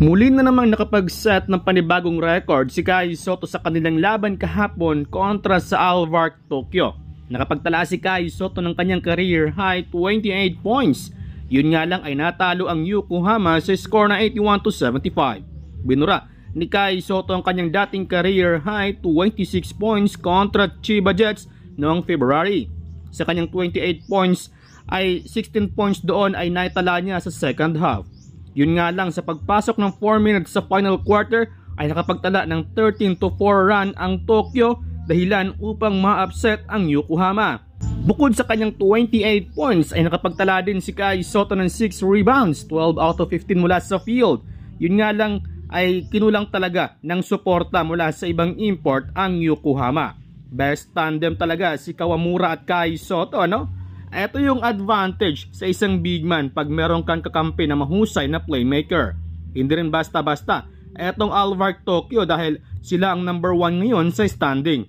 Muli na namang nakapag-set ng panibagong record si Kai Sotto sa kanilang laban kahapon kontra sa Alvark Tokyo. Nakapagtala si Kai Sotto ng kanyang career high 28 points. Yun nga lang ay natalo ang Yokohama sa score na 81-75. Binura ni Kai Sotto ang kanyang dating career high 26 points kontra Chiba Jets noong February. Sa kanyang 28 points ay 16 points doon ay naitala niya sa second half. Yun nga lang sa pagpasok ng 4 minutes sa final quarter ay nakapagtala ng 13-4 run ang Tokyo dahilan upang ma-upset ang Yokohama. Bukod sa kanyang 28 points ay nakapagtala din si Kai Sotto ng 6 rebounds, 12 out of 15 mula sa field. Yun nga lang ay kinulang talaga ng suporta mula sa ibang import ang Yokohama. Best tandem talaga si Kawamura at Kai Sotto, ano? Ito yung advantage sa isang big man pag meron kang kakampi na mahusay na playmaker. Hindi rin basta-basta etong Alvark Tokyo dahil sila ang number 1 ngayon sa standing.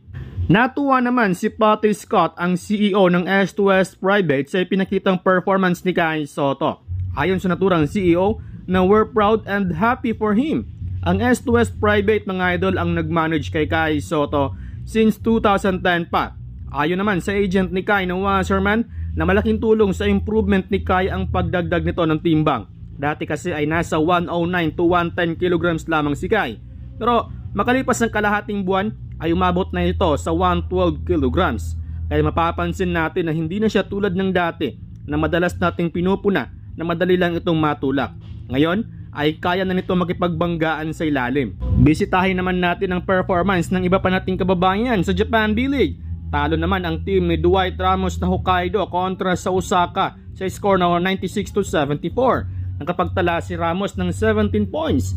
Natuwa naman si Patty Scott, ang CEO ng S2S Private, sa pinakitang performance ni Kai Sotto. Ayon sa naturang CEO na we're proud and happy for him. Ang S2S Private mga idol ang nag-manage kay Kai Sotto since 2010 pa. Ayon naman sa agent ni Kai na Wasserman na malaking tulong sa improvement ni Kai ang pagdagdag nito ng timbang. Dati kasi ay nasa 109 to 110 kilograms lamang si Kai. Pero makalipas ng kalahating buwan ay umabot na ito sa 112 kilograms. Kaya mapapansin natin na hindi na siya tulad ng dati na madalas nating pinupuna na madali lang itong matulak. Ngayon ay kaya na nito makipagbanggaan sa ilalim. Bisitahin naman natin ang performance ng iba pa nating kababayan sa Japan B-League. Talo naman ang team ni Dwight Ramos na Hokkaido kontra sa Osaka sa score na 96-74. Nakapagtala si Ramos ng 17 points.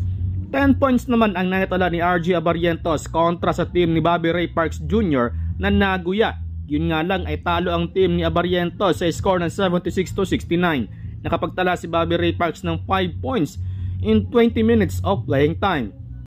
10 points naman ang naitala ni RJ Abarrientos kontra sa team ni Bobby Ray Parks Jr. na Nagoya. Yun nga lang ay talo ang team ni Abarrientos sa score ng 76-69. Nakapagtala si Bobby Ray Parks ng 5 points in 20 minutes of playing time.